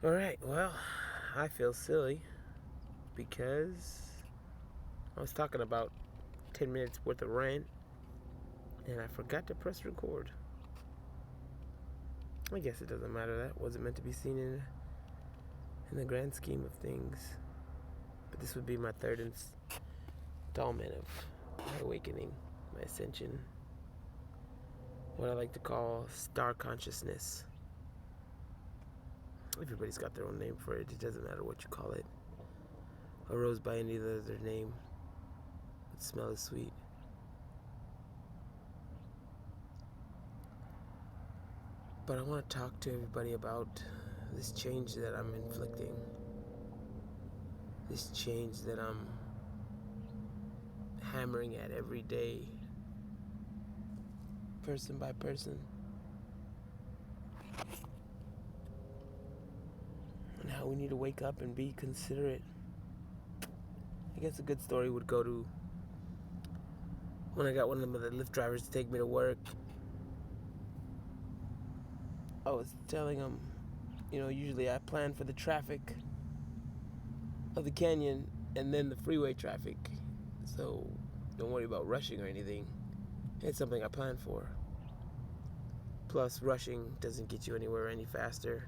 Alright, well, I feel silly because I was talking about 10 minutes worth of rant and I forgot to press record. I guess it doesn't matter. That wasn't meant to be seen in the grand scheme of things. But this would be my third installment of my awakening, my ascension, what I like to call star consciousness. Everybody's got their own name for it. It doesn't matter what you call it. A rose by any other name would smell as sweet. But I want to talk to everybody about this change that I'm inflicting. This change that I'm hammering at every day, person by person. And how we need to wake up and be considerate. I guess a good story would go to when I got one of the Lyft drivers to take me to work. I was telling him, usually I plan for the traffic of the canyon and then the freeway traffic. So don't worry about rushing or anything. It's something I plan for. Plus, rushing doesn't get you anywhere any faster.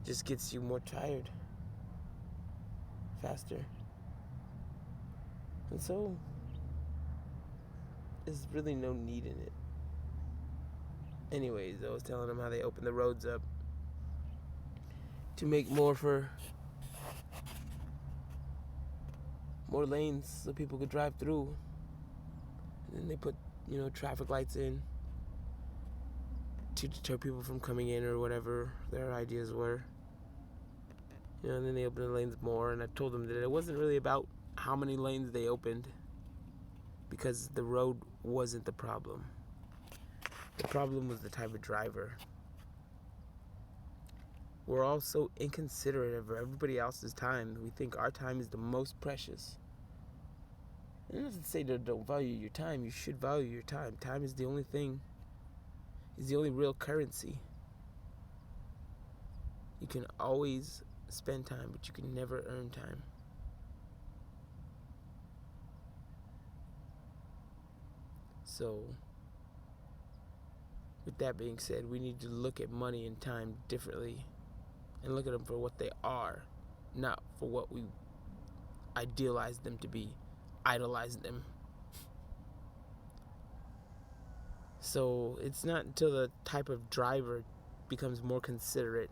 Just gets you more tired faster. And so, there's really no need in it. Anyways, I was telling them how they opened the roads up to make more lanes so people could drive through. And then they put, traffic lights in to deter people from coming in or whatever their ideas were. And then they opened the lanes more, and I told them that it wasn't really about how many lanes they opened, because the road wasn't the problem. The problem was the type of driver. We're all so inconsiderate of everybody else's time. We think our time is the most precious. And it doesn't say that don't value your time. You should value your time. Time is the only thing, is the only real currency. You can always spend time, but you can never earn time. So, with that being said, we need to look at money and time differently and look at them for what they are, not for what we idealize them to be, idolize them. So it's not until the type of driver becomes more considerate,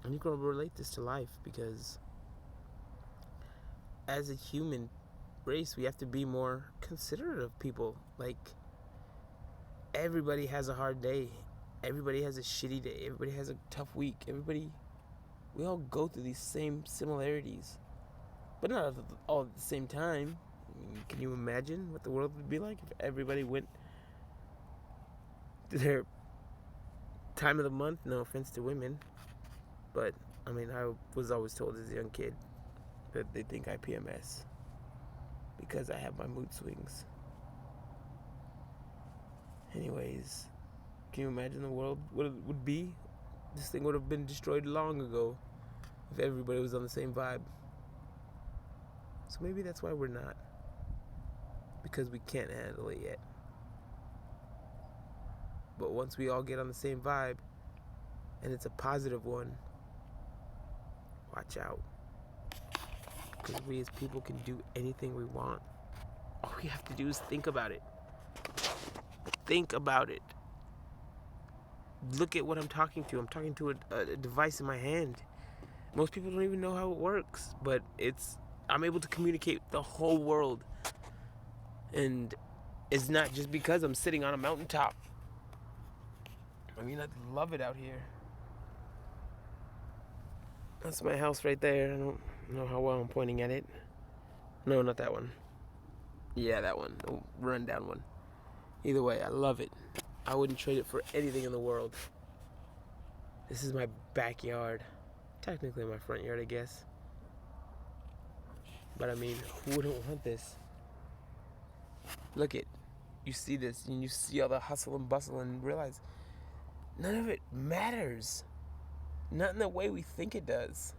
and you can relate this to life, because as a human race, we have to be more considerate of people. Like, everybody has a hard day. Everybody has a shitty day. Everybody has a tough week. We all go through these same similarities, but not all at the same time. Can you imagine what the world would be like if everybody went to their time of the month? No offense to women, but I was always told as a young kid that they think I PMS because I have my mood swings. Anyways, can you imagine the world what it would be? This thing would have been destroyed long ago if everybody was on the same vibe. So maybe that's why we're not, because we can't handle it yet. But once we all get on the same vibe, and it's a positive one, watch out. Because we as people can do anything we want. All we have to do is think about it. Think about it. Look at what I'm talking to. I'm talking to a device in my hand. Most people don't even know how it works, but I'm able to communicate with the whole world. And it's not just because I'm sitting on a mountaintop. I love it out here. That's my house right there. I don't know how well I'm pointing at it. No, not that one. Yeah, that one. The rundown one. Either way, I love it. I wouldn't trade it for anything in the world. This is my backyard. Technically my front yard, I guess. But who wouldn't want this? Look it. You see this and you see all the hustle and bustle and realize none of it matters. Not in the way we think it does.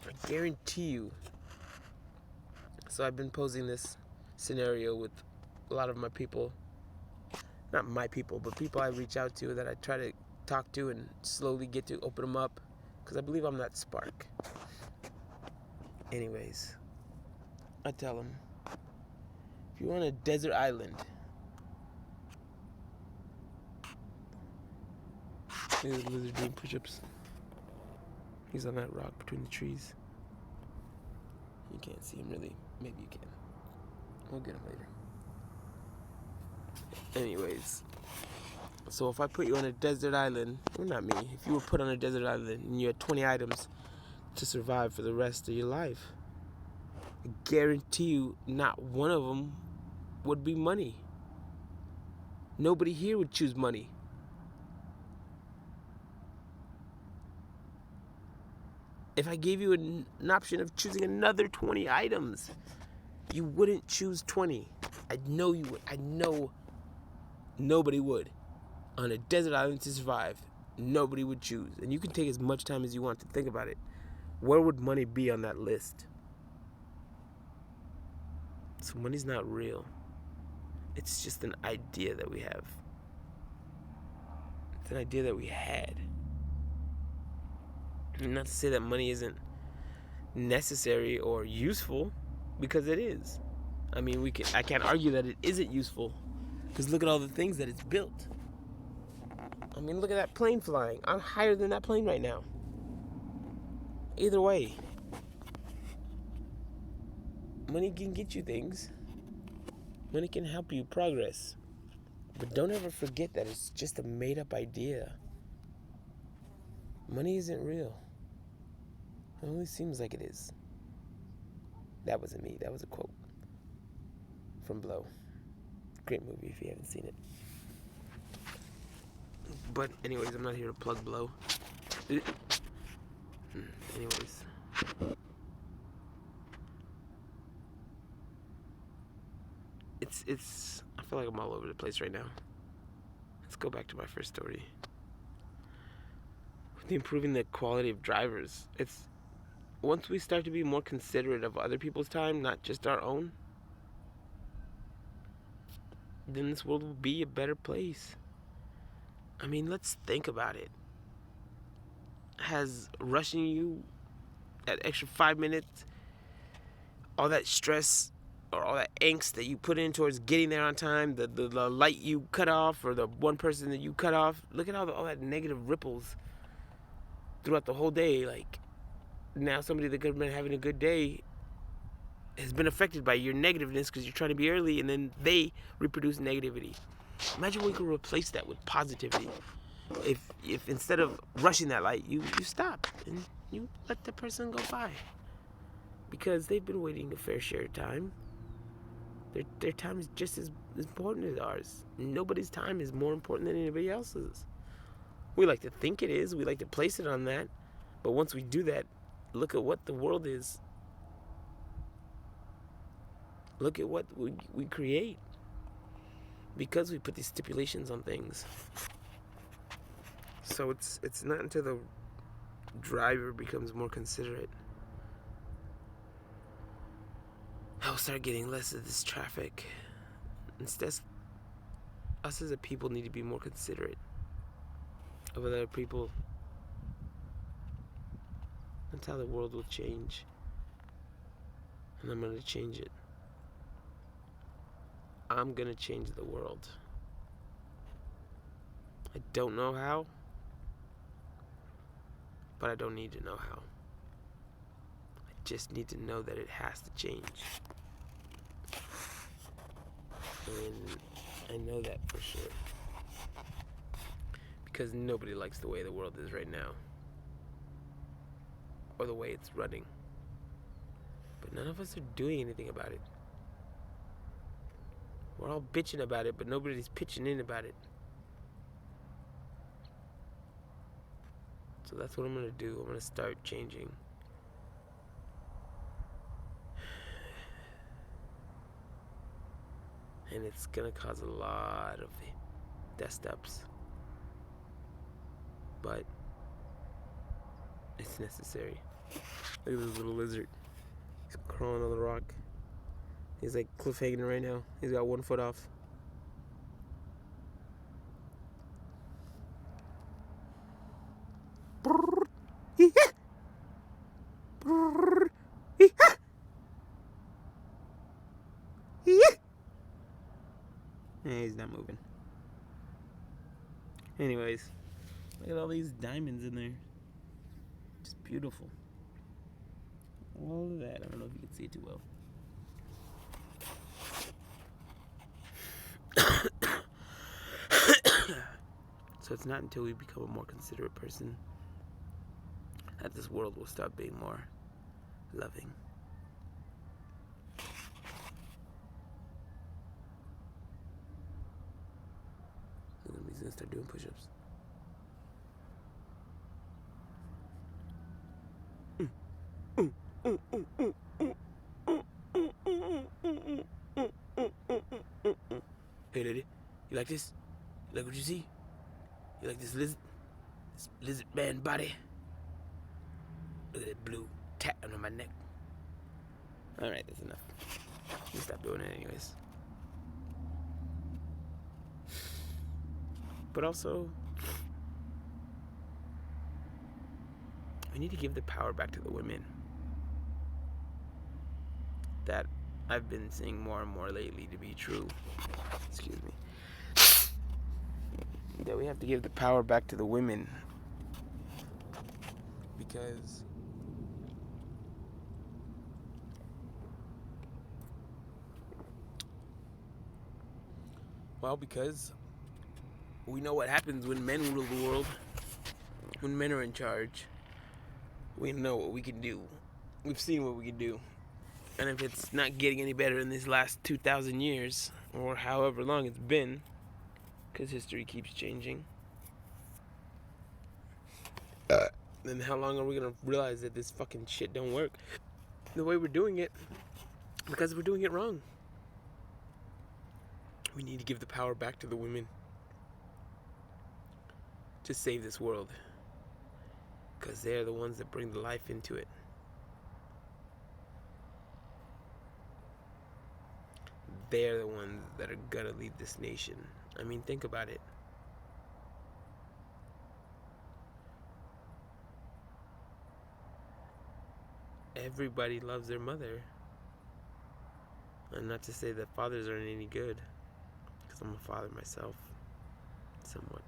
I guarantee you. So I've been posing this scenario with a lot of my people. Not my people, but people I reach out to that I try to talk to and slowly get to open them up. Because I believe I'm that spark. Anyways, I tell them, if you're on a desert island, there's a lizard doing push-ups. He's on that rock between the trees. You can't see him really. Maybe you can. We'll get him later. Anyways, so if I put you on a desert island, or not me, if you were put on a desert island and you had 20 items to survive for the rest of your life, I guarantee you not one of them would be money. Nobody here would choose money. If I gave you an option of choosing another 20 items, you wouldn't choose 20. I know you would. I know nobody would. On a desert island to survive, nobody would choose. And you can take as much time as you want to think about it. Where would money be on that list? So money's not real. It's just an idea that we have. It's an idea that we had. And not to say that money isn't necessary or useful, because it is. I mean, I can't argue that it isn't useful, because look at all the things that it's built. I mean, look at that plane flying. I'm higher than that plane right now. Either way, money can get you things. Money can help you progress. But don't ever forget that it's just a made-up idea. Money isn't real. It only seems like it is. That wasn't me. That was a quote from Blow. Great movie if you haven't seen it. But anyways, I'm not here to plug Blow. Anyways. It's I feel like I'm all over the place right now. Let's go back to my first story. With improving the quality of drivers, it's once we start to be more considerate of other people's time, not just our own, then this world will be a better place. I mean, let's think about it. Has rushing you that extra 5 minutes, all that stress or all that angst that you put in towards getting there on time, the light you cut off or the one person that you cut off, look at all that negative ripples throughout the whole day. Like, now somebody that could have been having a good day has been affected by your negativeness because you're trying to be early, and then they reproduce negativity. Imagine we could replace that with positivity. If instead of rushing that light, you stop and you let the person go by, because they've been waiting a fair share of time. Their time is just as important as ours. Nobody's time is more important than anybody else's. We like to think it is. We like to place it on that. But once we do that, look at what the world is. Look at what we create. Because we put these stipulations on things. So it's not until the driver becomes more considerate, I'll start getting less of this traffic. Instead, us as a people need to be more considerate of other people. That's how the world will change. And I'm going to change it. I'm going to change the world. I don't know how, but I don't need to know how. I just need to know that it has to change. And I know that for sure. Because nobody likes the way the world is right now. Or the way it's running. But none of us are doing anything about it. We're all bitching about it, but nobody's pitching in about it. So that's what I'm going to do. I'm going to start changing. And it's gonna cause a lot of death steps. But it's necessary. Look at this little lizard. He's crawling on the rock. He's like cliffhanging right now. He's got 1 foot off. Yeah, he's not moving. Anyways, look at all these diamonds in there. Just beautiful. All of that. I don't know if you can see it too well. So it's not until we become a more considerate person that this world will start being more loving. Look at him, he's gonna start doing push-ups. Hey lady, you like this? You like what you see? You like this lizard man body? Look at that blue tat under my neck. Alright, that's enough. You stop doing it anyways. But also, we need to give the power back to the women. That I've been seeing more and more lately to be true. Excuse me. That we have to give the power back to the women. Because we know what happens when men rule the world. When men are in charge, we know what we can do. We've seen what we can do. And if it's not getting any better in these last 2,000 years, or however long it's been, because history keeps changing, then how long are we going to realize that this fucking shit don't work the way we're doing it? Because we're doing it wrong. We need to give the power back to the women to save this world, because they're the ones that bring the life into it. They're the ones that are gonna lead this nation. I mean, think about it. Everybody loves their mother. And not to say that fathers aren't any good, because I'm a father myself, somewhat.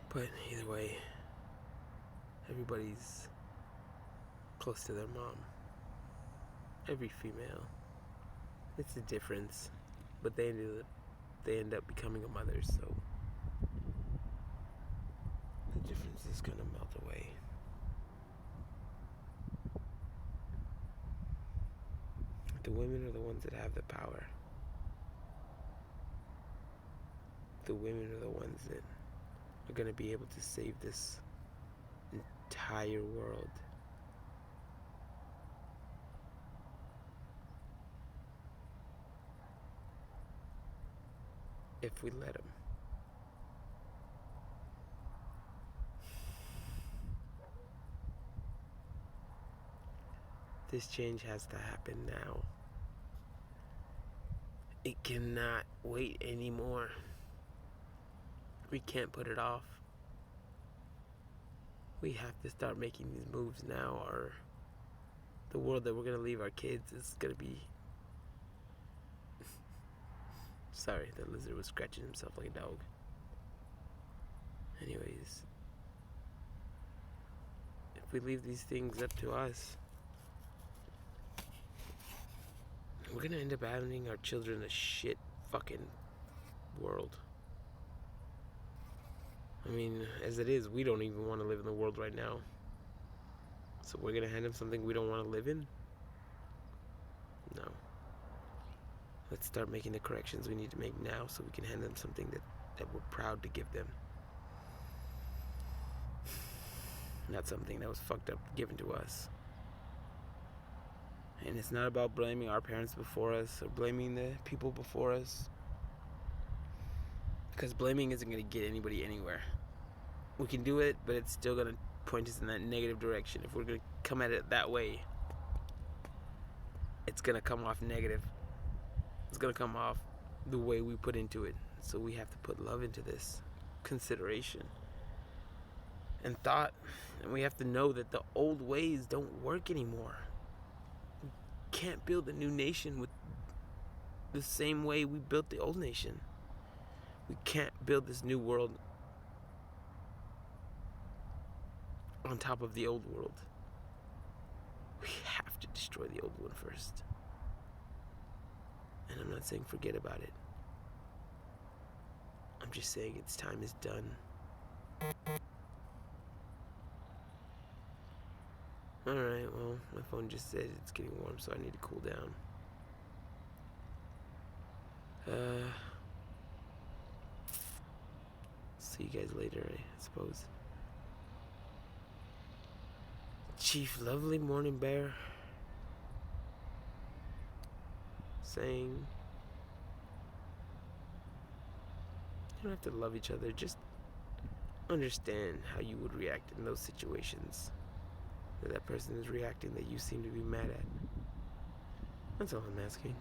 But either way, everybody's close to their mom. Every female. It's a difference, but they end up becoming a mother, so the difference is gonna melt away. The women are the ones that have the power. The women are the ones that are gonna be able to save this entire world. If we let them. This change has to happen now. It cannot wait anymore. We can't put it off. We have to start making these moves now, or the world that we're gonna leave our kids is gonna be... Sorry, the lizard was scratching himself like a dog. Anyways, if we leave these things up to us, we're gonna end up handing our children a shit fucking world. I mean, as it is, we don't even want to live in the world right now. So we're gonna hand them something we don't want to live in? No. Let's start making the corrections we need to make now so we can hand them something that we're proud to give them. Not something that was fucked up given to us. And it's not about blaming our parents before us or blaming the people before us. Because blaming isn't going to get anybody anywhere. We can do it, but it's still going to point us in that negative direction. If we're going to come at it that way, it's going to come off negative. It's going to come off the way we put into it. So we have to put love into this, consideration and thought. And we have to know that the old ways don't work anymore. We can't build a new nation with the same way we built the old nation. We can't build this new world on top of the old world. We have to destroy the old one first. And I'm not saying forget about it. I'm just saying its time is done. Alright, well, my phone just said it's getting warm, so I need to cool down. See you guys later, I suppose. Chief Lovely Morning Bear saying, you don't have to love each other, just understand how you would react in those situations that person is reacting that you seem to be mad at. That's all I'm asking.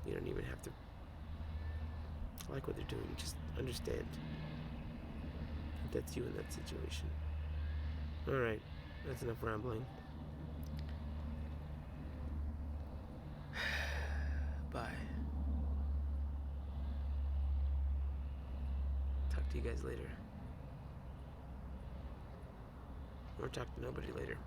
You don't even have to like what they're doing, just understand if that's you in that situation. Alright, that's enough rambling. Bye. Talk to you guys later. Or talk to nobody later.